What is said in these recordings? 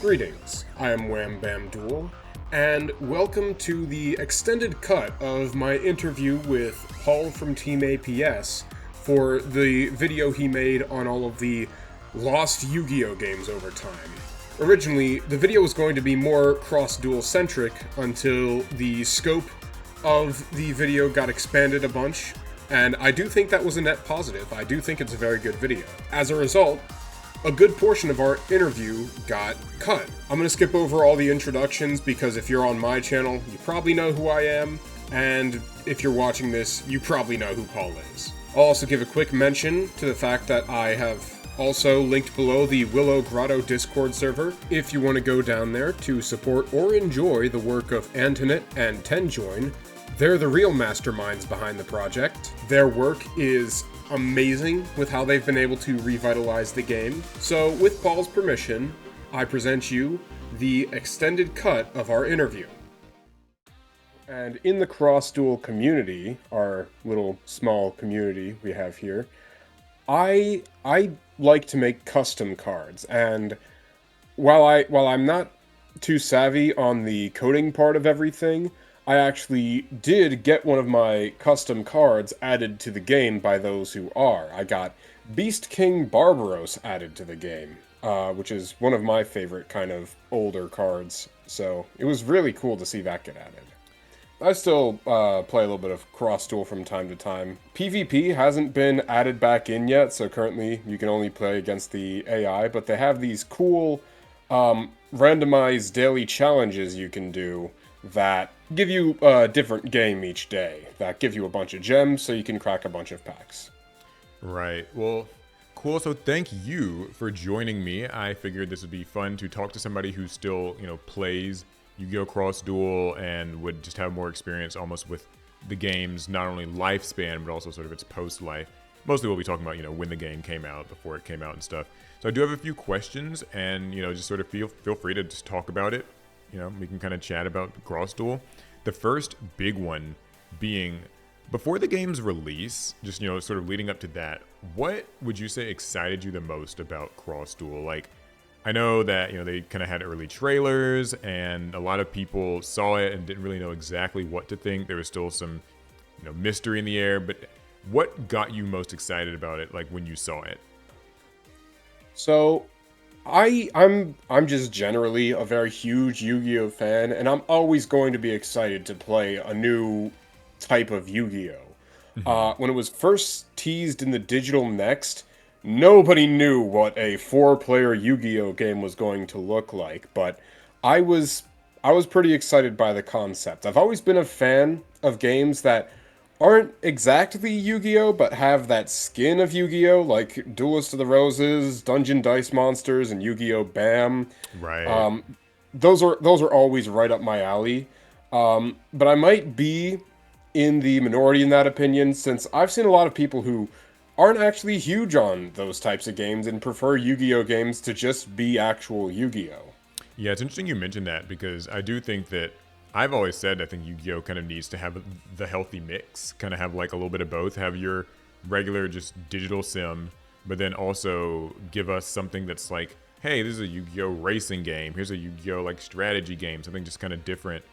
Greetings, I am Wham Bam Duel, and welcome to the extended cut of my interview with Paul from Team APS for the video he made on all of the lost Yu-Gi-Oh games over time. Originally, the video was going to be more cross-duel centric until the scope of the video got expanded a bunch, and I do think that was a net positive. I do think it's a very good video. As a result, a good portion of our interview got cut. I'm going to skip over all the introductions because if you're on my channel, you probably know who I am, and if you're watching this, you probably know who Paul is. I'll also give a quick mention to the fact that I have also linked below the Willow Grotto Discord server if you want to go down there to support or enjoy the work of Antoinette and Tenjoin. They're the real masterminds behind the project. Their work is amazing with how they've been able to revitalize the game. So with Paul's permission, I present you the extended cut of our interview. And in the cross-duel community, our little small community we have here, I like to make custom cards, and while I'm not too savvy on the coding part of everything, I actually did get one of my custom cards added to the game by those who are. I got Beast King Barbaros added to the game, which is one of my favorite kind of older cards, so it was really cool to see that get added. I still play a little bit of cross-duel from time to time. PvP hasn't been added back in yet, so currently you can only play against the AI, but they have these cool randomized daily challenges you can do that give you a different game each day, that give you a bunch of gems so you can crack a bunch of packs. Right. Well, cool. So thank you for joining me. I figured this would be fun to talk to somebody who still, plays Yu-Gi-Oh! Cross Duel and would just have more experience almost with the game's not only lifespan, but also sort of its post-life. Mostly we'll be talking about, when the game came out, before it came out and stuff. So I do have a few questions, and, just sort of feel free to just talk about it. We can kind of chat about Cross Duel. The first big one being, before the game's release, just, sort of leading up to that, what would you say excited you the most about Cross Duel? Like, I know that, they kind of had early trailers, and a lot of people saw it and didn't really know exactly what to think. There was still some, mystery in the air, but what got you most excited about it, like, when you saw it? So, I'm just generally a very huge Yu-Gi-Oh fan, and I'm always going to be excited to play a new type of Yu-Gi-Oh. When it was first teased in the Digital Next, nobody knew what a 4-player Yu-Gi-Oh game was going to look like, but I was pretty excited by the concept. I've always been a fan of games that aren't exactly Yu-Gi-Oh, but have that skin of Yu-Gi-Oh, like Duelist of the Roses, Dungeon Dice Monsters, and Yu-Gi-Oh! Bam. Right. Those are always right up my alley. But I might be in the minority in that opinion, since I've seen a lot of people who aren't actually huge on those types of games and prefer Yu-Gi-Oh games to just be actual Yu-Gi-Oh. Yeah, it's interesting you mentioned that, because I do think that I've always said I think Yu-Gi-Oh kind of needs to have the healthy mix, kind of have like a little bit of both, have your regular just digital sim, but then also give us something that's like, hey, this is a Yu-Gi-Oh racing game, here's a Yu-Gi-Oh like strategy game, something just kind of different.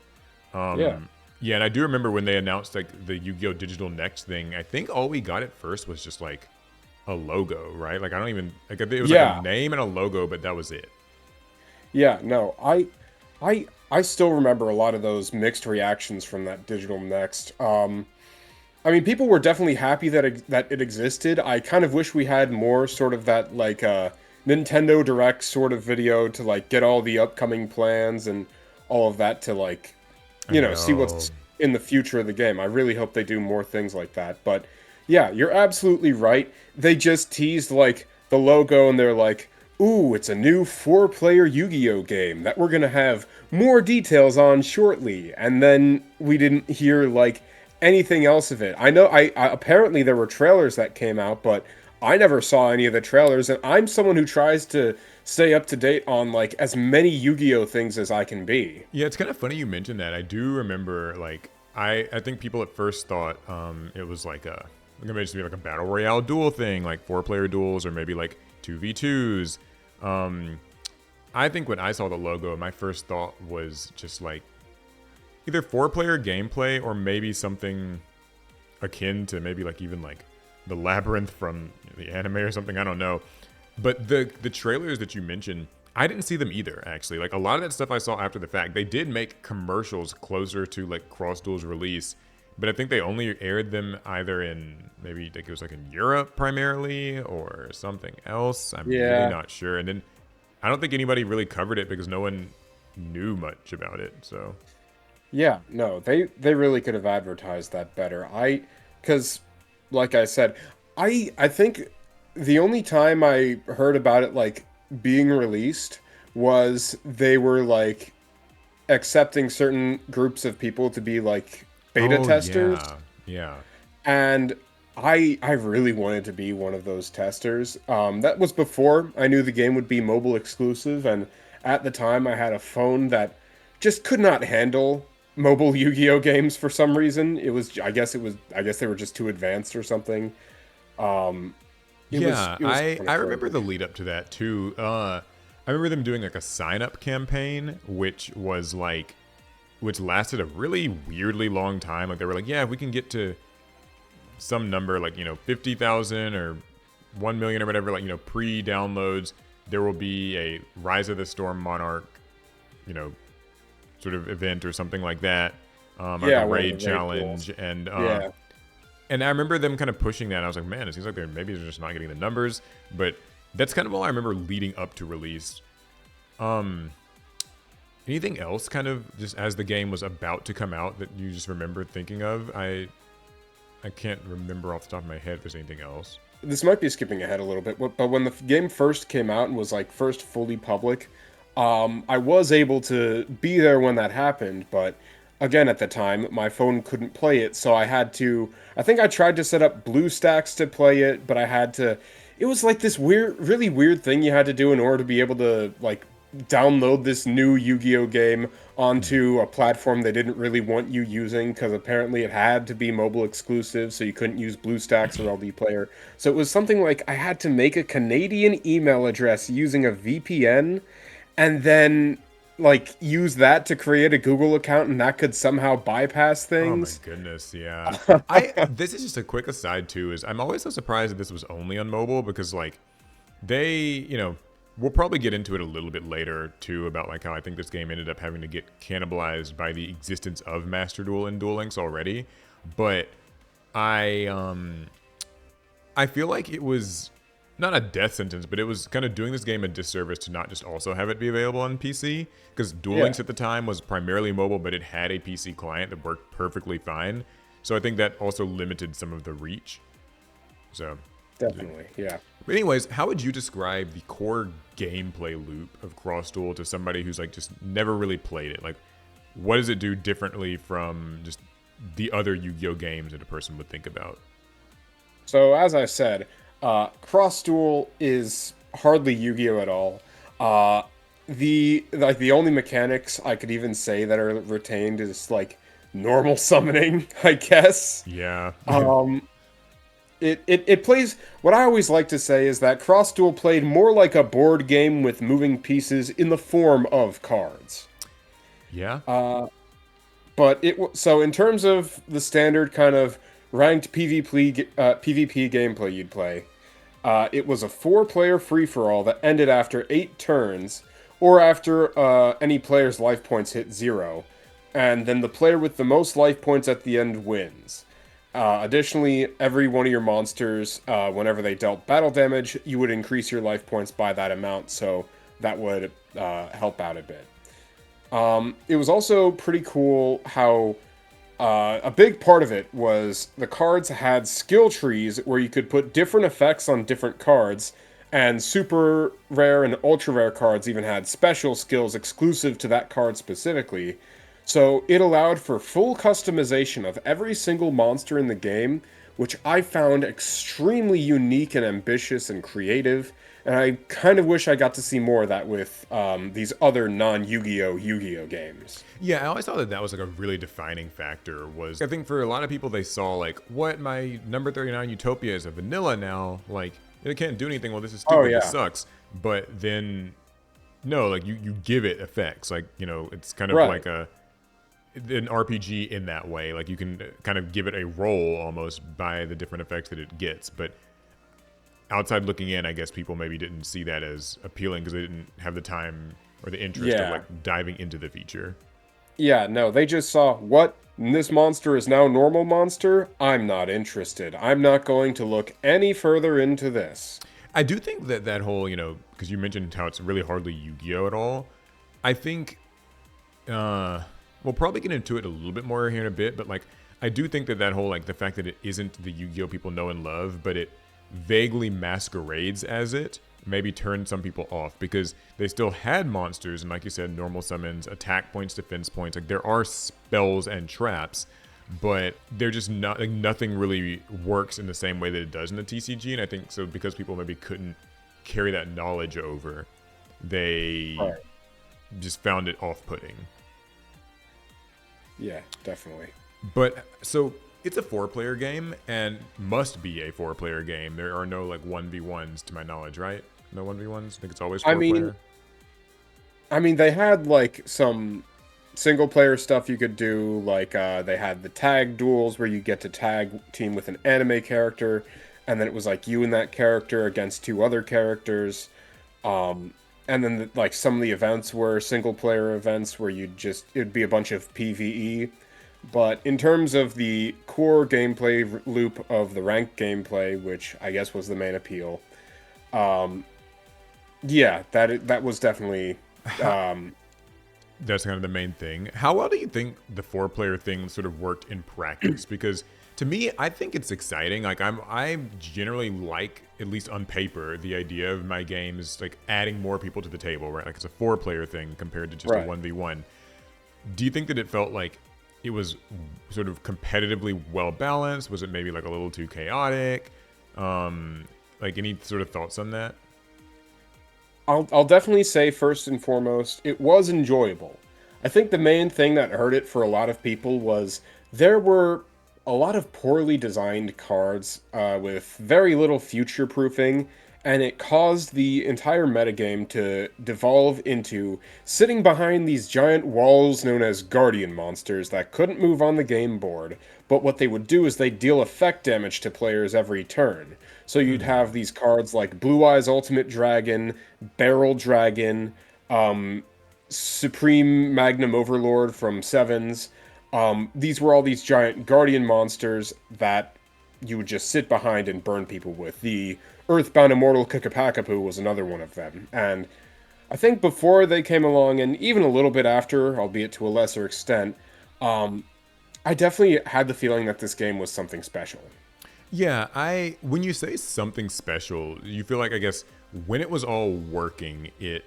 Yeah, and I do remember when they announced like the Yu-Gi-Oh Digital Next thing, I think all we got at first was just like a logo, right? Like I don't even, like it was like a name and a logo, but that was it. Yeah, no, I still remember a lot of those mixed reactions from that Digital Next. I mean, people were definitely happy that it existed. I kind of wish we had more sort of that, like, Nintendo Direct sort of video to, like, get all the upcoming plans and all of that to, like, see what's in the future of the game. I really hope they do more things like that. But, yeah, you're absolutely right. They just teased, like, the logo, and they're like, ooh, it's a new 4-player Yu-Gi-Oh game that we're gonna have more details on shortly. And then we didn't hear, like, anything else of it. I know, I apparently there were trailers that came out, but I never saw any of the trailers, and I'm someone who tries to stay up to date on, like, as many Yu-Gi-Oh things as I can be. Yeah, it's kind of funny you mentioned that. I do remember, like, I think people at first thought it was like maybe just be like a battle royale duel thing, like 4-player duels, or maybe like 2v2s. I think when I saw the logo, my first thought was just like either 4-player gameplay or maybe something akin to maybe like even like the Labyrinth from the anime or something. I don't know. But the trailers that you mentioned, I didn't see them either, actually. Like a lot of that stuff I saw after the fact, they did make commercials closer to like Cross Duel's release, but I think they only aired them either in maybe like it was like in Europe primarily or something else. I'm really Yeah. not sure. And then I don't think anybody really covered it because no one knew much about it. So Yeah, no, they really could have advertised that better. Because like I said, I think the only time I heard about it like being released was they were like accepting certain groups of people to be like beta oh testers, yeah, yeah. and I really wanted to be one of those testers. That was before I knew the game would be mobile exclusive, and at the time I had a phone that just could not handle mobile Yu-Gi-Oh games for some reason. I guess they were just too advanced or something. Um, Yeah, it was kind I of remember the crazy. lead up to that too. I remember them doing like a sign up campaign, which was like, which lasted a really weirdly long time. Like they were like, yeah, if we can get to some number, like 50,000 or 1 million or whatever, like pre-downloads, there will be a Rise of the Storm Monarch, you know, sort of event or something like that, like a Yeah, one of the raid raid pools. challenge, Yeah. and I remember them kind of pushing that. And I was like, man, it seems like they're just not getting the numbers. But that's kind of all I remember leading up to release. Um, Anything else kind of just as the game was about to come out that you just remember thinking of? I can't remember off the top of my head if there's anything else. This might be skipping ahead a little bit, but when the game first came out and was like first fully public, I was able to be there when that happened, but again at the time my phone couldn't play it, so I had to. I think I tried to set up BlueStacks to play it, but I had to. It was like this weird, really weird thing you had to do in order to be able to like download this new Yu-Gi-Oh game onto a platform they didn't really want you using because apparently it had to be mobile exclusive, so you couldn't use BlueStacks or LD Player. So it was something like I had to make a Canadian email address using a VPN and then like use that to create a Google account and that could somehow bypass Oh my things. goodness, yeah. I This is just a quick aside too, is I'm always so surprised that this was only on mobile because like they, we'll probably get into it a little bit later too about like how I think this game ended up having to get cannibalized by the existence of Master Duel and Duel Links already. But I feel like it was not a death sentence, but it was kind of doing this game a disservice to not just also have it be available on PC. Because Duel Yeah, Links at the time was primarily mobile, but it had a PC client that worked perfectly fine. So I think that also limited some of the reach. So, definitely. Yeah. but anyways, how would you describe the core gameplay loop of Cross Duel to somebody who's like just never really played it? Like, what does it do differently from just the other Yu-Gi-Oh games that a person would think about? So as I said, Cross Duel is hardly Yu-Gi-Oh at all. Uh, the only mechanics I could even say that are retained is like normal summoning, I guess. Yeah. Um, it plays. What I always like to say is that Cross Duel played more like a board game with moving pieces in the form of cards. Yeah. But so in terms of the standard kind of ranked PvP gameplay you'd play, it was a four-player free-for-all that ended after 8 turns, or after any player's life points hit 0, and then the player with the most life points at the end wins. Additionally, every one of your monsters, whenever they dealt battle damage, you would increase your life points by that amount, so that would help out a bit. It was also pretty cool how a big part of it was the cards had skill trees where you could put different effects on different cards, and super rare and ultra rare cards even had special skills exclusive to that card specifically. So it allowed for full customization of every single monster in the game, which I found extremely unique and ambitious and creative. And I kind of wish I got to see more of that with these other non-Yu-Gi-Oh! Yu-Gi-Oh! Games. Yeah, I always thought that that was like a really defining factor. Was I think for a lot of people they saw like, what, my number 39 Utopia is a vanilla now, like it can't do anything. Well, this is Oh stupid. This yeah. sucks. But then No, like you give it effects. Like, it's kind of Right. like an RPG in that way. Like you can kind of give it a role almost by the different effects that it gets. But outside looking in, I guess people maybe didn't see that as appealing because they didn't have the time or the interest of Yeah. like diving into the feature. Yeah, no, they just saw what this monster is now normal monster. I'm not interested. I'm not going to look any further into this. I do think that that whole, because you mentioned how it's really hardly Yu-Gi-Oh at all. I think we'll probably get into it a little bit more here in a bit, but like I do think that that whole like the fact that it isn't the Yu-Gi-Oh people know and love, but it vaguely masquerades as it, maybe turned some people off because they still had monsters and like you said, normal summons, attack points, defense points. Like there are spells and traps, but they're just not like nothing really works in the same way that it does in the TCG. And I think so because people maybe couldn't carry that knowledge over, they Right. just found it off-putting. Yeah, definitely. But so it's a 4-player game and must be a 4-player game. There are no like 1v1s to my knowledge, right? No 1v1s. I think it's always I 4-player. mean, they had like some single player stuff you could do, like they had the tag duels where you get to tag team with an anime character, and then it was like you and that character against two other characters. And then like some of the events were single player events where it'd be a bunch of PvE. But in terms of the core gameplay loop of the ranked gameplay, which I guess was the main appeal, yeah, that was definitely That's kind of the main thing. How well do you think the 4-player thing sort of worked in practice? Because to me, I think it's exciting. Like I generally like, at least on paper, the idea of my games like adding more people to the table, right? Like it's a 4-player thing compared to just a right. 1v1. Do you think that it felt like it was sort of competitively well balanced? Was it maybe like a little too chaotic? Like any sort of thoughts on that? I'll definitely say first and foremost, it was enjoyable. I think the main thing that hurt it for a lot of people was there were a lot of poorly designed cards with very little future proofing, and it caused the entire metagame to devolve into sitting behind these giant walls known as guardian monsters that couldn't move on the game board, but what they would do is they'd deal effect damage to players every turn. So you'd have these cards like Blue Eyes Ultimate Dragon, Barrel Dragon, Supreme Magnum Overlord from Sevens. These were all these giant guardian monsters that you would just sit behind and burn people with. The Earthbound Immortal Kikapakapu was another one of them. And I think before they came along, and even a little bit after, albeit to a lesser extent, I definitely had the feeling that this game was something special. Yeah, when you say something special, you feel like I guess when it was all working, it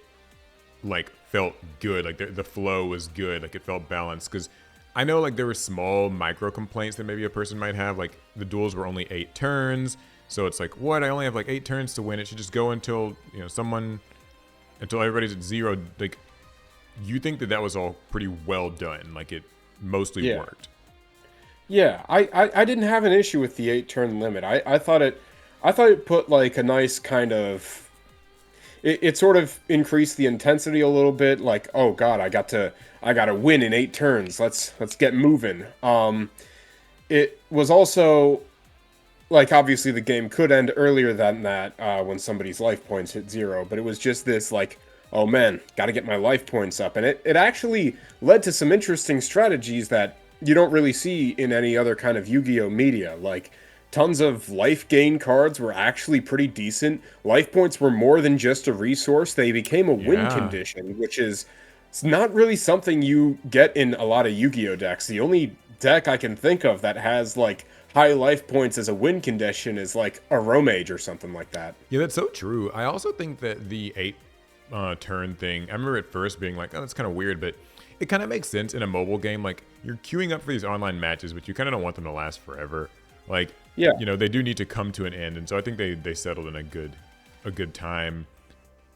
like felt good. Like the flow was good. Like it felt balanced. Because I know like there were small micro complaints that maybe a person might have. Like the duels were only 8 turns, so it's like what? I only have like 8 turns to win. It should just go until until everybody's at 0. Like you think that that was all pretty well done. Like it mostly Yeah. worked. Yeah, I didn't have an issue with the 8 turn limit. I thought it put like a nice kind of it sort of increased the intensity a little bit, like, oh god, I gotta win in 8 turns. Let's get moving. It was also like obviously the game could end earlier than that when somebody's life points hit 0, but it was just this like, oh man, gotta get my life points up. And it actually led to some interesting strategies that you don't really see in any other kind of Yu-Gi-Oh media. Like tons of life gain cards were actually pretty decent. Life points were more than just a resource. They became a win Yeah. condition, which is it's not really something you get in a lot of Yu-Gi-Oh decks. The only deck I can think of that has like high life points as a win condition is like a Romage or something like that. Yeah, that's so true. I also think that the 8 turn thing, I remember at first being like, oh, that's kind of weird, but it kind of makes sense in a mobile game. Like, you're queuing up for these online matches, but you kind of don't want them to last forever. Like, Yeah. they do need to come to an end. And so I think they settled in a good time.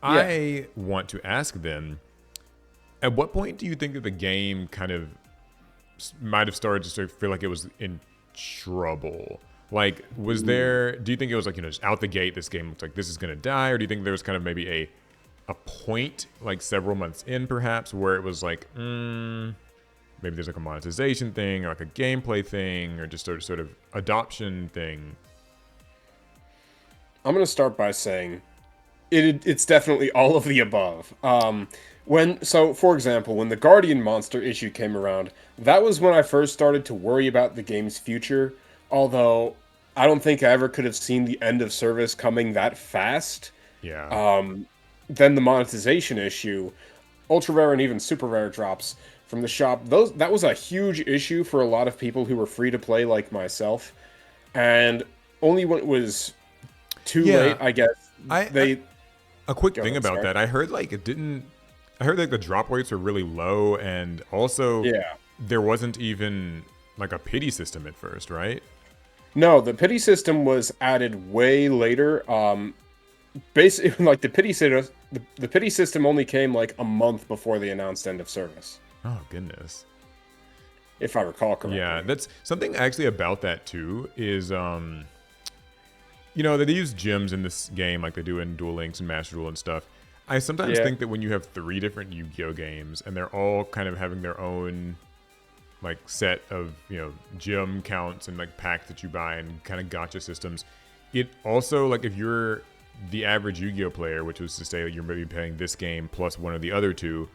Yeah. I want to ask then, at what point do you think that the game kind of might have started to sort of feel like it was in trouble? Like, do you think it was like, just out the gate, this game looks like this is going to die? Or do you think there was kind of maybe a a point like several months in, perhaps, where it was like, maybe there's like a monetization thing or like a gameplay thing or just sort of adoption thing? I'm gonna start by saying it's definitely all of the above. For example, when the Guardian monster issue came around, that was when I first started to worry about the game's future. Although I don't think I ever could have seen the end of service coming that fast. Yeah. Then the monetization issue, ultra rare and even super rare drops from the shop. That was a huge issue for a lot of people who were free to play like myself, and only when it was too late, Yeah. I guess I they a quick go thing ahead. about Sorry. that. I heard like it didn't. I heard like the drop rates are really low, and also Yeah. there wasn't even like a pity system at first, right? No, the pity system was added way later. Basically, like the pity system only came like a month before the announced end of service, Oh goodness. if I recall Yeah, correctly. that's something actually about that too. Is you know, they use gems in this game like they do in Duel Links and Master Duel and stuff. I sometimes Yeah, think that when you have three different Yu-Gi-Oh games and they're all kind of having their own like set of, you know, gem counts and like packs that you buy and kind of gotcha systems, it also, like, if you're the average Yu-Gi-Oh player, which was to say that you're maybe playing this game plus one of the other two,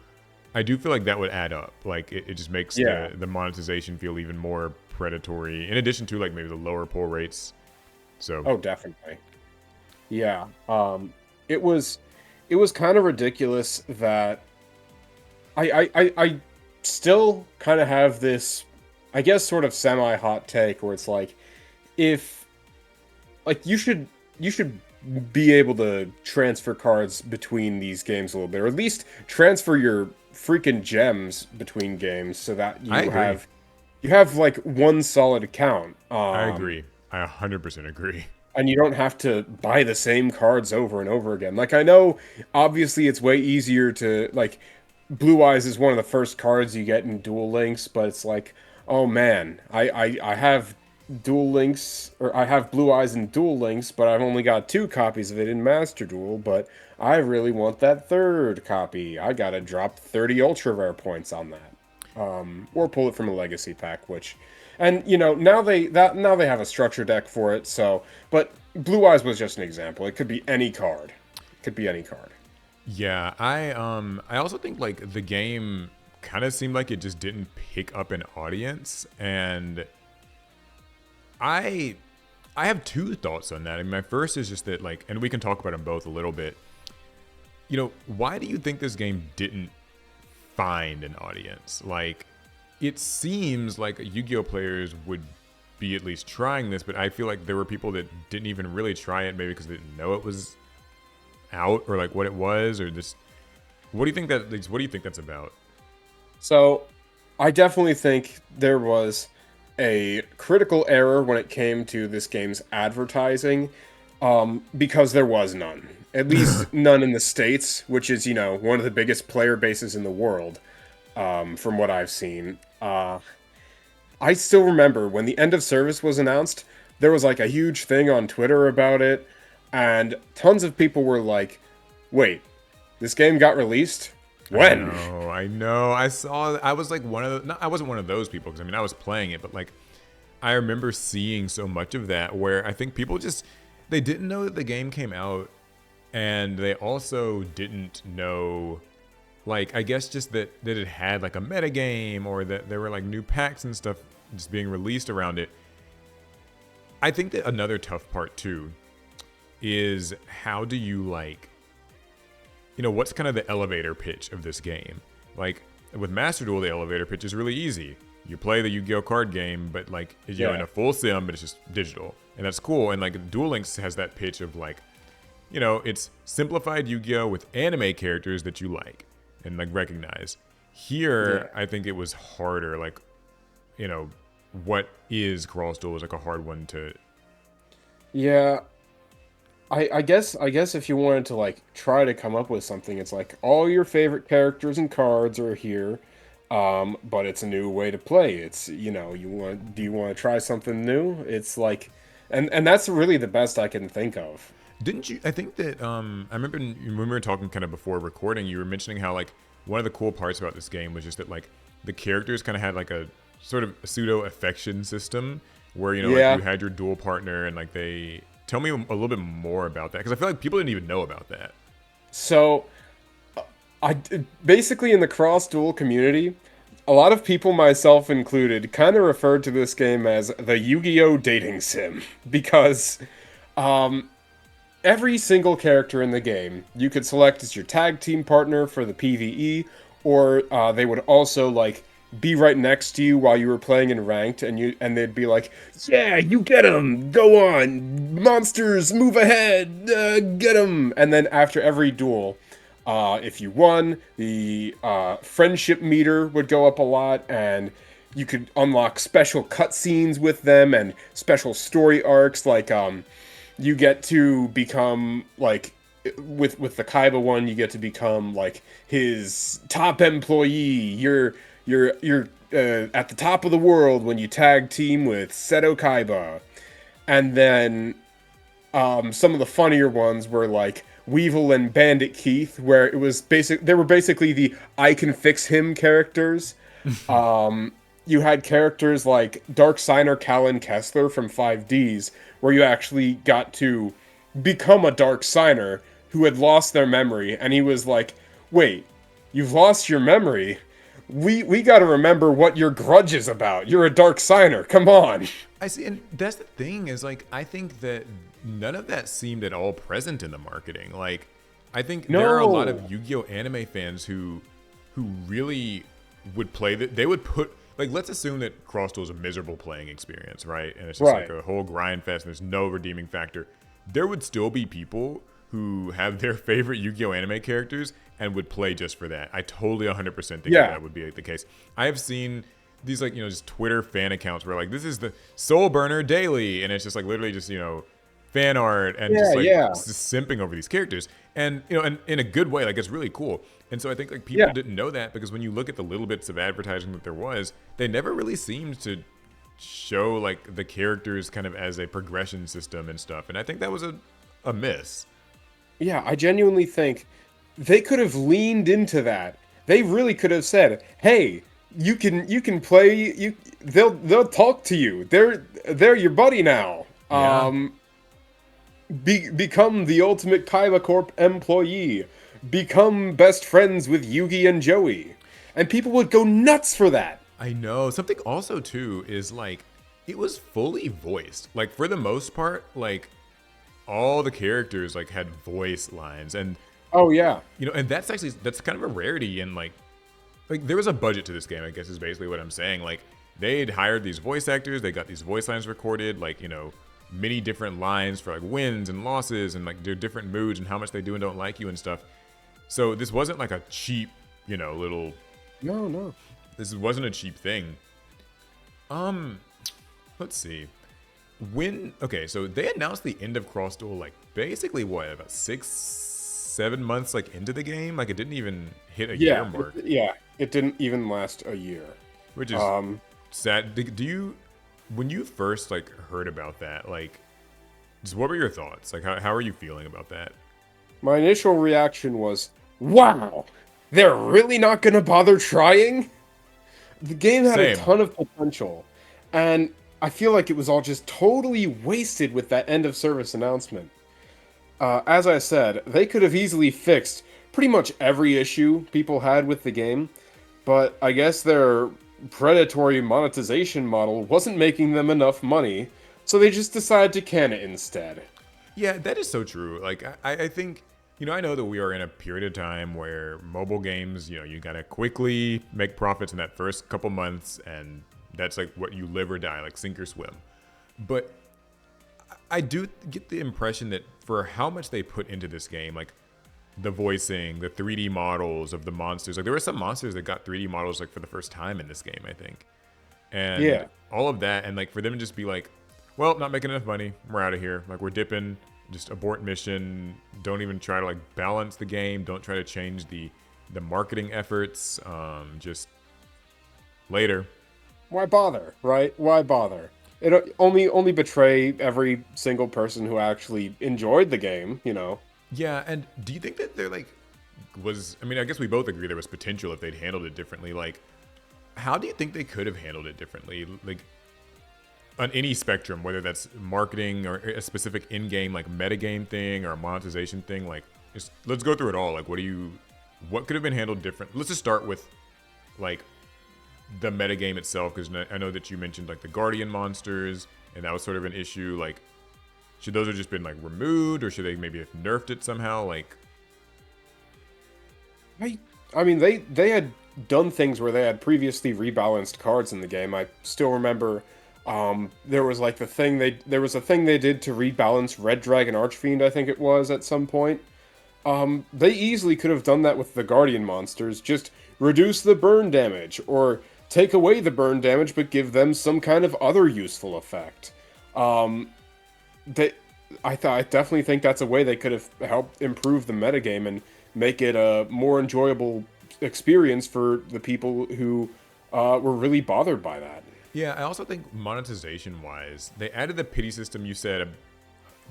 I do feel like that would add up. Like it just makes yeah. the monetization feel even more predatory. In addition to like maybe the lower pull rates. So Oh, definitely. Yeah. It was it was kind of ridiculous that I still kind of have this, I guess, sort of semi hot take where it's like, if like you should be able to transfer cards between these games a little bit, or at least transfer your freaking gems between games so that I agree. you have like one solid account. I agree. I 100% agree. And you don't have to buy the same cards over and over again. Like, I know obviously it's way easier to like, Blue Eyes is one of the first cards you get in Duel Links, but it's like, oh man, I have Duel Links, or I have Blue Eyes in Duel Links, but I've only got two copies of it in Master Duel, but I really want that third copy. I gotta drop 30 ultra rare points on that. Or pull it from a legacy pack, which, and you know, now they have a structure deck for it. So, but Blue Eyes was just an example. It could be any card. It could be any card. Yeah, I also think like the game kind of seemed like it just didn't pick up an audience, and I I have two thoughts on that. I mean, my first is just that, like, and we can talk about them both a little bit. You know, why do you think this game didn't find an audience? Like, it seems like Yu-Gi-Oh players would be at least trying this, but I feel like there were people that didn't even really try it, maybe because they didn't know it was out or like what it was, or just what do you think that? Like, what do you think that's about? So, I definitely think there was a critical error when it came to this game's advertising, because there was none. At least none in the States, which is, you know, one of the biggest player bases in the world, from what I've seen. I still remember when the end of service was announced, there was like a huge thing on Twitter about it, and tons of people were like, wait, this game got released? I When? know, I know. I saw. I was like one of the. No, I wasn't one of those people because I mean I was playing it, but like I remember seeing so much of that where I think people just they didn't know that the game came out, and they also didn't know, like, I guess just that it had like a meta game or that there were like new packs and stuff just being released around it. I think that another tough part too is how do you like, you know, what's kind of the elevator pitch of this game? Like with Master Duel, the elevator pitch is really easy. You play the Yu-Gi-Oh card game, but like, you know, in Yeah. a full sim, but it's just digital, and that's cool. And like Duel Links has that pitch of like, you know, it's simplified Yu-Gi-Oh with anime characters that you like and like recognize. Yeah. Here, I think it was harder. Like, you know, what is Cross Duel is like a hard one to. Yeah, I guess if you wanted to like try to come up with something, it's like all your favorite characters and cards are here, but it's a new way to play. It's, you know, do you want to try something new? It's like, and that's really the best I can think of. Didn't you? I think that I remember when we were talking kind of before recording, you were mentioning how like one of the cool parts about this game was just that like the characters kind of had like a sort of pseudo affection system where like Yeah. you had your dual partner and like they tell me a little bit more about that because I feel like people didn't even know about that. So I basically in the cross duel community, a lot of people, myself included, kind of referred to this game as the Yu-Gi-Oh dating sim because every single character in the game you could select as your tag team partner for the PvE, or they would also like be right next to you while you were playing in ranked, and they'd be like, "Yeah, you get him. Go on, monsters, move ahead, get him." And then after every duel, if you won, the friendship meter would go up a lot, and you could unlock special cutscenes with them and special story arcs like you get to become like with the Kaiba one, you get to become like his top employee. You're at the top of the world when you tag team with Seto Kaiba, and then some of the funnier ones were like Weevil and Bandit Keith, where it was they were basically the I can fix him characters. You had characters like Dark Signer Callan Kessler from 5Ds, where you actually got to become a Dark Signer who had lost their memory, and he was like, "Wait, you've lost your memory? We got to remember what your grudge is about. You're a Dark Signer. Come on." I see, and that's the thing is like I think that none of that seemed at all present in the marketing. Like, I think there are a lot No. of Yu-Gi-Oh anime fans who really would play that. They would put like let's assume that Cross Duel is a miserable playing experience, right? And it's just like Right. a whole grind fest, and there's no redeeming factor. There would still be people who have their favorite Yu-Gi-Oh anime characters and would play just for that. I totally 100% think Yeah. that would be the case. I have seen these like just Twitter fan accounts where like this is the Soul Burner Daily, and it's just like literally just fan art and Yeah, just like yeah, just simping over these characters, and and in a good way, like it's really cool. And so I think like people yeah. didn't know that because when you look at the little bits of advertising that there was, they never really seemed to show like the characters kind of as a progression system and stuff. And I think that was a miss. Yeah, I genuinely think they could have leaned into that. They really could have said, "Hey, you can play you they'll talk to you. They're your buddy now. Yeah. Become the ultimate Kaiba Corp employee. Become best friends with Yugi and Joey." And people would go nuts for that. I know. Something also too is like it was fully voiced. Like for the most part, like all the characters like had voice lines and Oh yeah. and that's kind of a rarity in like there was a budget to this game, I guess is basically what I'm saying. Like they'd hired these voice actors, they got these voice lines recorded, like, many different lines for like wins and losses and like their different moods and how much they do and don't like you and stuff. So this wasn't like a cheap, little No, no. this wasn't a cheap thing. Let's see. Okay, so they announced the end of Cross Duel like basically what, about 6-7 months like into the game? Like it didn't even hit a year Yeah, mark, it didn't even last a year. which is sad. Do you, when you first like heard about that, like, just what were your thoughts? Like, how are you feeling about that? My initial reaction was, "Wow, they're really not gonna bother trying?" The game had a Same. ton of potential, and I feel like it was all just totally wasted with that end of service announcement. As I said, they could have easily fixed pretty much every issue people had with the game, but I guess their predatory monetization model wasn't making them enough money, so they just decided to can it instead. Yeah, that is so true. Like, I think, I know that we are in a period of time where mobile games, you gotta quickly make profits in that first couple months, and that's like what you live or die, like sink or swim. But I do get the impression that for how much they put into this game, like the voicing, the 3D models of the monsters, like there were some monsters that got 3D models like for the first time in this game, I think. And Yeah. all of that, and like for them to just be like, well, not making enough money, we're out of here. Like we're dipping, just abort mission. Don't even try to like balance the game. Don't try to change the marketing efforts. Just later. Why bother, right? Why bother? it only betray every single person who actually enjoyed the game, you know. Yeah, and do you think that they're like I mean, I guess we both agree there was potential if they'd handled it differently. Like, how do you think they could have handled it differently? Like, on any spectrum, whether that's marketing or a specific in-game like metagame thing or a monetization thing, like just let's go through it all. Like, what could have been handled different? Let's just start with like the metagame itself, because I know that you mentioned like the guardian monsters, and that was sort of an issue. Like, should those have just been like removed, or should they maybe have nerfed it somehow? Like, I I mean they had done things where they had previously rebalanced cards in the game. I still remember there was like there was a thing they did to rebalance Red Dragon Archfiend, I think it was, at some point. They easily could have done that with the Guardian monsters, just reduce the burn damage, or take away the burn damage but give them some kind of other useful effect. Um, they, I definitely think that's a way they could have helped improve the metagame and make it a more enjoyable experience for the people who were really bothered by that. yeah, I also think monetization wise, they added the pity system. You said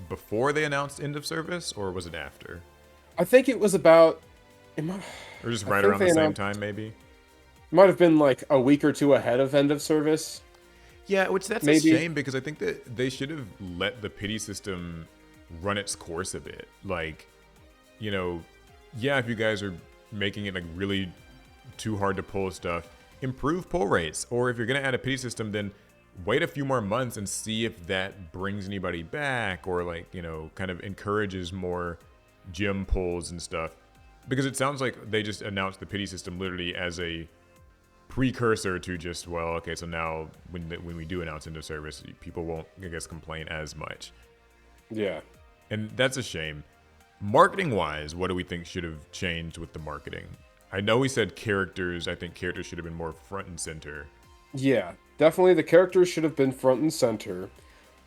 before they announced end of service, or was it after, I think it was about. It might, or just I right think around the they same announced. time, maybe? Might have been like a week or two ahead of end of service, Yeah, which that's a maybe. shame because I think that they should have let the pity system run its course a bit. Like, you know, yeah, if you guys are making it like really too hard to pull stuff, improve pull rates. Or if you're gonna add a pity system, then wait a few more months and see if that brings anybody back, or like, kind of encourages more gym pulls and stuff. Because it sounds like they just announced the pity system literally as a precursor to just, well, okay, so now when we do announce end of service, people won't, I guess, complain as much. Yeah. And that's a shame. Marketing wise, what do we think should have changed with the marketing? I know we said characters. I think characters should have been more front and center. Yeah, definitely the characters should have been front and center.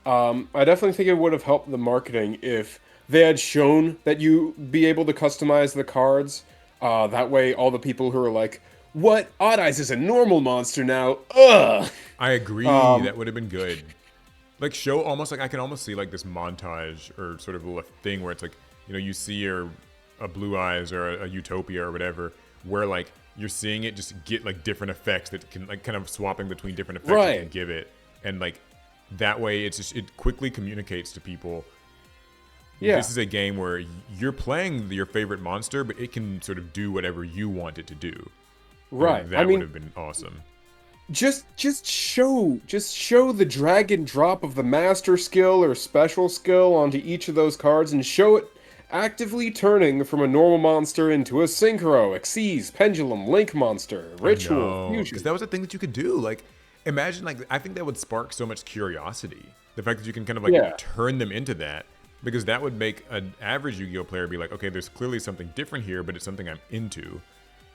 I definitely think it would have helped the marketing if they had shown that you be able to customize the cards. That way, all the people who are like, "What? Odd Eyes is a normal monster now." Ugh. I agree. Um, That would have been good. Like, show almost like I can almost see like this montage or sort of a thing where it's like, you see a Blue Eyes or a Utopia or whatever, where like you're seeing it just get like different effects that can like kind of swapping between different effects you can right. give it, and like that way it quickly communicates to people. Yeah. This is a game where you're playing your favorite monster, but it can sort of do whatever you want it to do. I Right. think I that would mean, have been awesome. just show the drag and drop of the master skill or special skill onto each of those cards, and show it actively turning from a normal monster into a synchro, Xyz, pendulum, link monster, I ritual, know, because fusion. that was a thing that you could do. Like, imagine, like, I think that would spark so much curiosity. The fact that you can kind of like Yeah. turn them into that, because that would make an average Yu-Gi-Oh player be like, okay, there's clearly something different here, but it's something I'm into.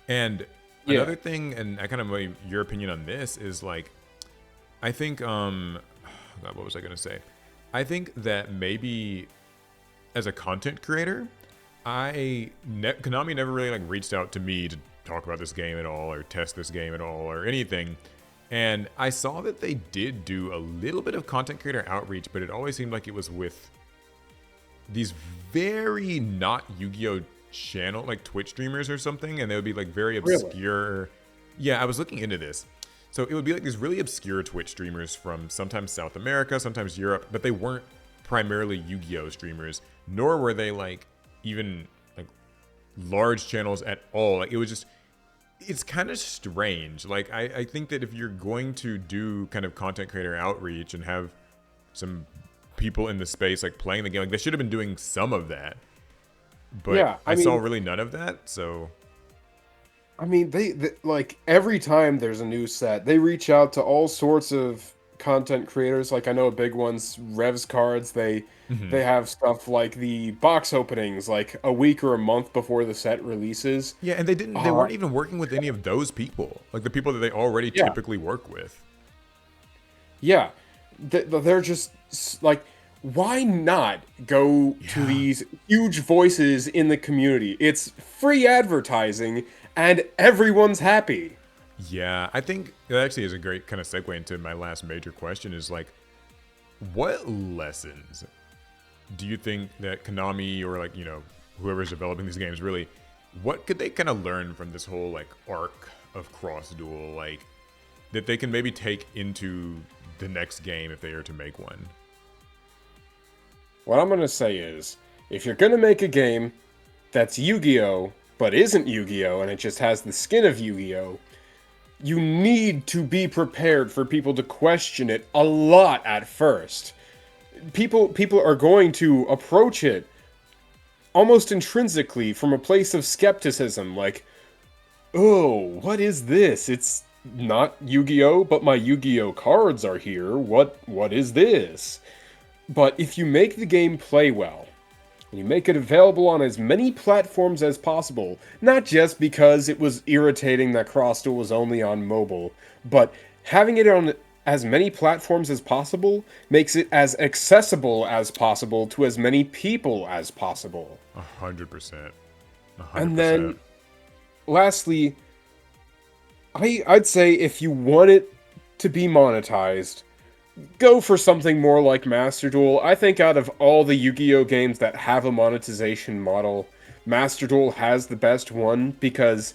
And Yeah. another thing, and I kind of like your opinion on this is like, I think, God, what was I gonna say? I think that maybe as a content creator, Konami never really like reached out to me to talk about this game at all or test this game at all or anything. And I saw that they did do a little bit of content creator outreach, but it always seemed like it was with these very not Yu-Gi-Oh channel, like Twitch streamers or something, and they would be like very Really? obscure. Yeah, I was looking into this. So it would be like these really obscure Twitch streamers from sometimes South America, sometimes Europe, but they weren't primarily Yu-Gi-Oh streamers, nor were they like even like large channels at all. Like, it was just, it's kind of strange. Like, I think that if you're going to do kind of content creator outreach and have some people in the space like playing the game, like they should have been doing some of that. But Yeah. I saw really none of that. So They like every time there's a new set, they reach out to all sorts of content creators. Like I know a big one's Revs Cards. They have stuff like the box openings like a week or a month before the set releases. yeah, and they Uh, weren't even working with any of those people, like the people that they already yeah, typically work with. yeah. They're just like, why not go to Yeah. these huge voices in the community? It's free advertising and everyone's happy. Yeah, I think that actually is a great kind of segue into my last major question is like, What lessons do you think that Konami or like, whoever's developing these games really, what could they kind of learn from this whole like arc of Cross Duel, like that they can maybe take into the next game if they are to make one? What I'm going to say is, if you're going to make a game that's Yu-Gi-Oh! But isn't Yu-Gi-Oh! And it just has the skin of Yu-Gi-Oh!, you need to be prepared for people to question it a lot at first. People are going to approach it almost intrinsically from a place of skepticism, like, oh, what is this? It's not Yu-Gi-Oh!, but my Yu-Gi-Oh! Cards are here. What is this? But if you make the game play well, and you make it available on as many platforms as possible, not just because it was irritating that Crossduel was only on mobile, but having it on as many platforms as possible makes it as accessible as possible to as many people as possible. 100%. 100%. And then, lastly, I'd say if you want it to be monetized, go for something more like Master Duel. I think out of all the Yu-Gi-Oh! Games that have a monetization model, Master Duel has the best one because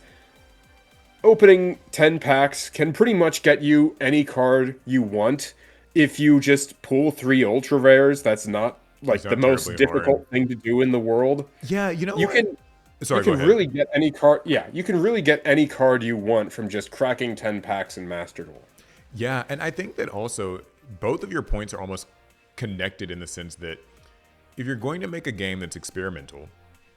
opening 10 packs can pretty much get you any card you want. If you just pull 3 ultra rares, that's not like It's the not most terribly difficult hard. thing to do in the world. Yeah, you know You what? can you Sorry, go can ahead. really get any card. Yeah, you can really get any card you want from just cracking 10 packs in Master Duel. Yeah, and I think that also both of your points are almost connected in the sense that if you're going to make a game that's experimental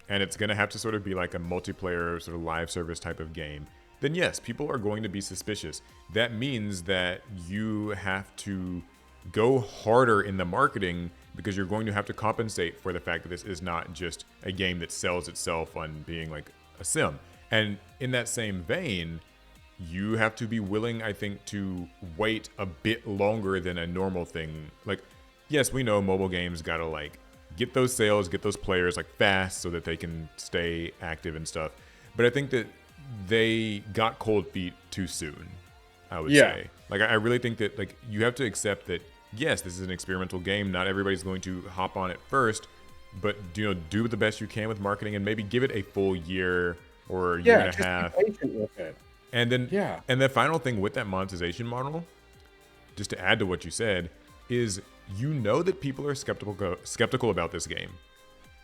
and it's going to have to sort of be like a multiplayer sort of live service type of game, then yes, people are going to be suspicious. That means that you have to go harder in the marketing because you're going to have to compensate for the fact that this is not just a game that sells itself on being like a sim. And in that same vein, you have to be willing, I think, to wait a bit longer than a normal thing. Like, yes, we know mobile games gotta like get those sales, get those players like fast so that they can stay active and stuff. But I think that they got cold feet too soon, I would Yeah. say. Like, I really think that like you have to accept that yes, this is an experimental game. Not everybody's going to hop on it first, but do the best you can with marketing and maybe give it a full year or year Yeah, and a just half. be patient with it. And then, Yeah. and the final thing with that monetization model, just to add to what you said, is that people are skeptical about this game.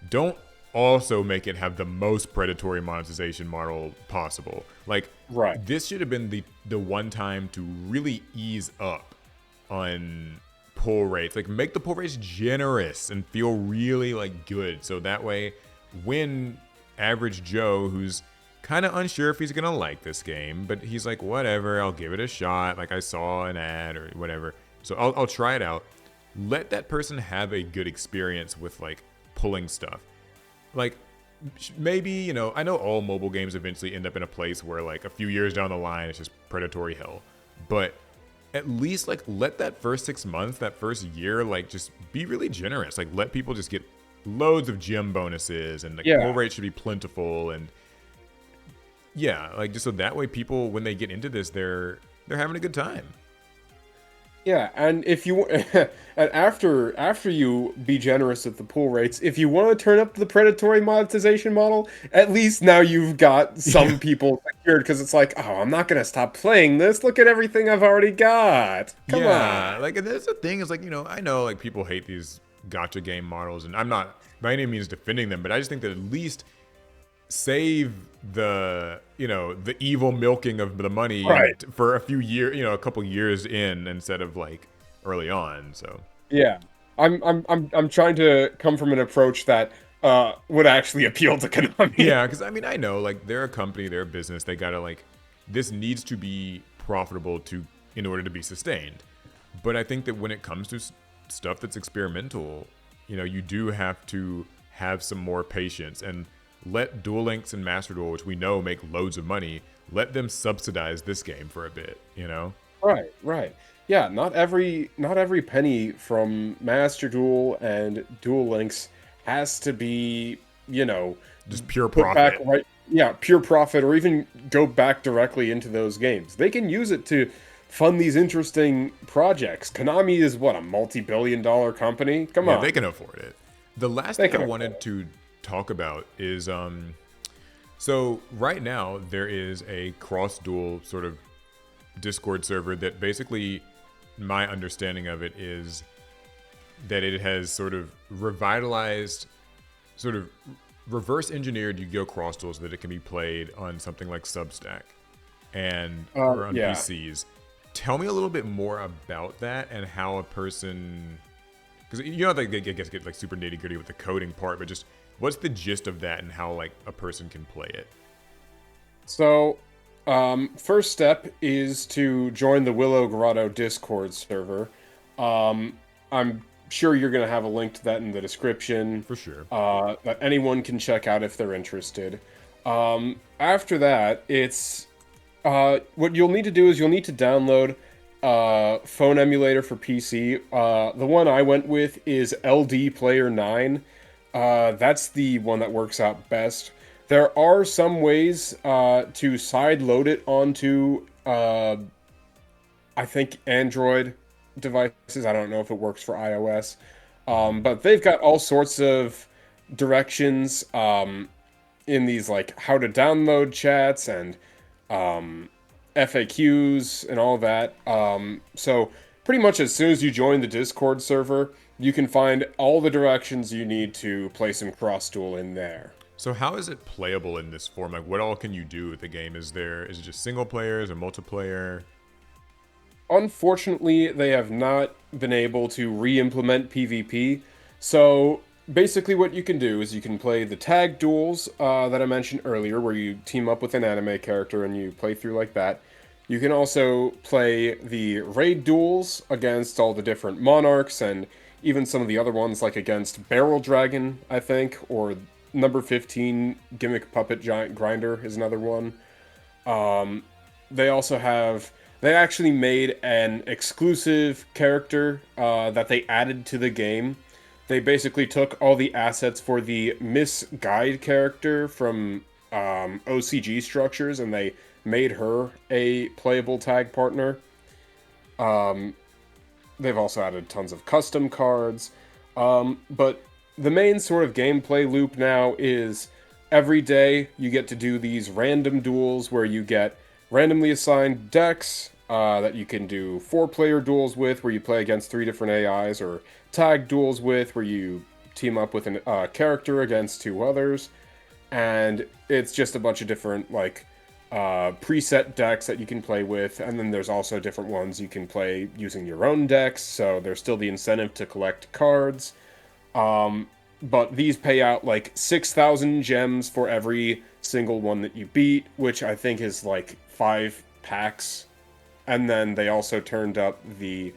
Don't also make it have the most predatory monetization model possible. Like, Right. this should have been the one time to really ease up on pull rates. Like, make the pull rates generous and feel really like good. So that way, when average Joe, who's kind of unsure if he's gonna like this game, but he's like, whatever, I'll give it a shot. Like I saw an ad or whatever, so I'll try it out. Let that person have a good experience with like pulling stuff. Like maybe I know all mobile games eventually end up in a place where like a few years down the line it's just predatory hell, but at least like let that first 6 months, that first year, like just be really generous. Like let people just get loads of gem bonuses and the Yeah. pull rate should be plentiful and yeah, like just so that way people when they get into this they're having a good time. Yeah, and if you and after you be generous with the pool rates, if you want to turn up the predatory monetization model, at least now you've got some people secured because it's like, oh, I'm not gonna stop playing this. Look at everything I've already got. Come Yeah, on. like and that's the thing is like I know like people hate these gotcha game models and I'm not by any means defending them, but I just think that at least save the evil milking of the money Right. for a few years, a couple years in instead of like early on. So Yeah. I'm trying to come from an approach that would actually appeal to Konami. yeah, because I mean I know like they're a company, they're a business, they gotta like this needs to be profitable to in order to be sustained. But I think that when it comes to stuff that's experimental, you do have to have some more patience and let Duel Links and Master Duel, which we know make loads of money, let them subsidize this game for a bit. Right, right. Yeah, not every penny from Master Duel and Duel Links has to be, Just pure put back profit. right. Yeah, pure profit or even go back directly into those games. They can use it to fund these interesting projects. Konami is what, a multi-billion-dollar company? Come Yeah, they on, can afford it. The last they thing I can afford wanted it. to talk about is so right now there is a cross duel sort of Discord server that basically my understanding of it is that it has sort of revitalized, sort of reverse engineered Yu-Gi-Oh! Cross Duel so that it can be played on something like Substack and or on Yeah. PCs. Tell me a little bit more about that and how a person, because you know like they get like super nitty gritty with the coding part, but just what's the gist of that and how like a person can play it? So, first step is to join the Willow Grotto Discord server. I'm sure you're going to have a link to that in the description For sure. that anyone can check out if they're interested. After that, it's what you'll need to do is you'll need to download phone emulator for PC. The one I went with is LD Player 9. That's the one that works out best. There are some ways to side load it onto, I think, Android devices. I don't know if it works for iOS. But they've got all sorts of directions in these, like, how to download chats and FAQs and all that. So pretty much as soon as you join the Discord server, you can find all the directions you need to play some Cross Duel in there. So how is it playable in this form? Like what all can you do with the game? Is it just single players or multiplayer? Unfortunately, they have not been able to re-implement PvP. So basically, what you can do is you can play the tag duels that I mentioned earlier, where you team up with an anime character and you play through like that. You can also play the raid duels against all the different monarchs and even some of the other ones, like against Barrel Dragon, I think, or number 15 Gimmick Puppet Giant Grinder is another one. They also have they actually made an exclusive character that they added to the game. They basically took all the assets for the Miss Guide character from OCG Structures and they made her a playable tag partner. They've also added tons of custom cards. But the main sort of gameplay loop now is every day you get to do these random duels where you get randomly assigned decks that you can do 4-player duels with, where you play against 3 different AIs, or tag duels with, where you team up with a character against 2 others. And it's just a bunch of different, like, preset decks that you can play with, and then there's also different ones you can play using your own decks, so there's still the incentive to collect cards. But these pay out like 6,000 gems for every single one that you beat, which I think is like 5 packs. And then they also turned up the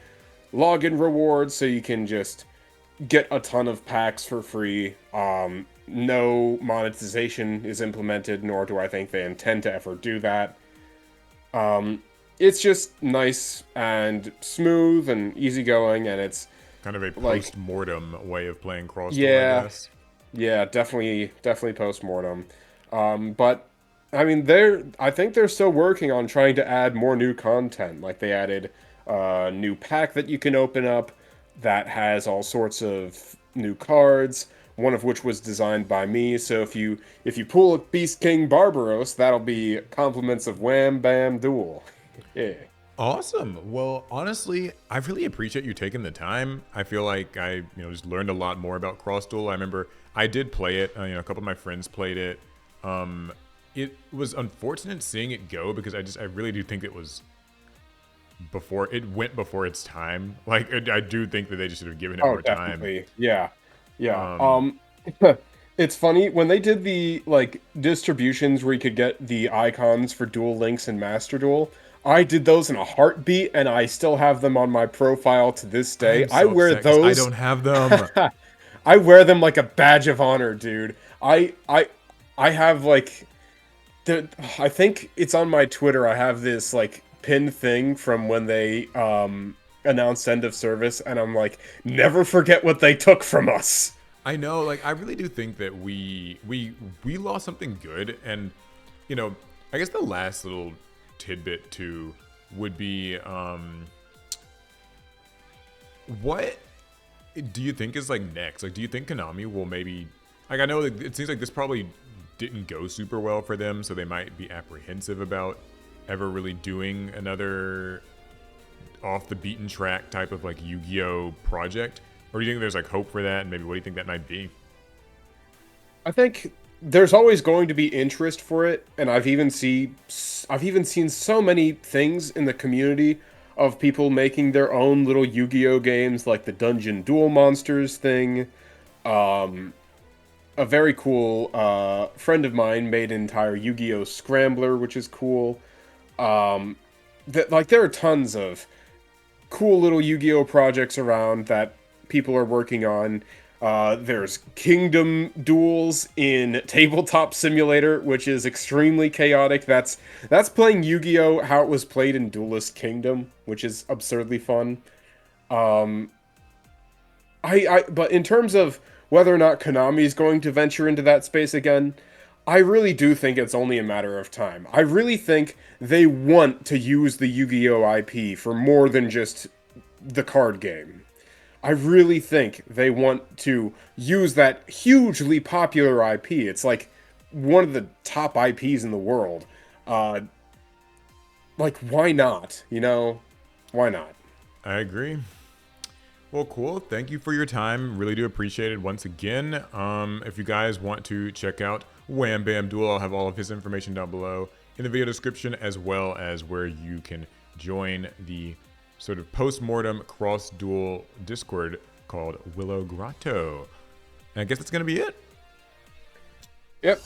login rewards, so you can just get a ton of packs for free. No monetization is implemented, nor do I think they intend to ever do that. It's just nice and smooth and easygoing, and it's Kind of a like, post-mortem way of playing Cross Duel, I yeah, guess. yeah, definitely post-mortem. But I mean, I think they're still working on trying to add more new content. Like they added a new pack that you can open up that has all sorts of new cards, one of which was designed by me. So if you pull a Beast King Barbaros, that'll be compliments of Wham Bam Duel. Yeah. Awesome. Well, honestly, I really appreciate you taking the time. I feel like just learned a lot more about Cross Duel. I remember I did play it. A couple of my friends played it. It was unfortunate seeing it go because I really do think it went before its time. Like I do think that they just should have given it Oh, more time. definitely. Yeah. Yeah. Um, It's funny when they did the like distributions where you could get the icons for Duel Links and Master Duel. I did those in a heartbeat, and I still have them on my profile to this I day. am I so wear upset because I those. don't have them. I wear them like a badge of honor, dude. I have like I think it's on my Twitter. I have this like pinned thing from when they announced end of service, and I'm like, never forget what they took from us. I know, like I really do think that we lost something good, and I guess the last little tidbit to would be what do you think is like next? Like, do you think Konami will maybe, like, I know that it seems like this probably didn't go super well for them, so they might be apprehensive about ever really doing another off the beaten track type of like Yu-Gi-Oh project? Or do you think there's like hope for that, and maybe what do you think that might be? I think there's always going to be interest for it, and I've even seen so many things in the community of people making their own little Yu-Gi-Oh games, like the Dungeon Duel Monsters thing. Um, a very cool friend of mine made an entire Yu-Gi-Oh Scrambler, which is cool. Um, like there are tons of cool little Yu-Gi-Oh projects around that people are working on. There's Kingdom Duels in Tabletop Simulator, which is extremely chaotic. That's playing Yu-Gi-Oh how it was played in Duelist Kingdom, which is absurdly fun. Um, but in terms of whether or not Konami is going to venture into that space again, I really do think it's only a matter of time. I really think they want to use the Yu-Gi-Oh IP for more than just the card game. I really think they want to use that hugely popular IP. It's like one of the top IPs in the world. Uh, like, why not? You know, why not? I agree. Well, cool. Thank you for your time. Really do appreciate it once again. If you guys want to check out Wham Bam Duel, I'll have all of his information down below in the video description, as well as where you can join the sort of post-mortem cross-duel Discord called Willow Grotto. And I guess that's going to be it. Yep.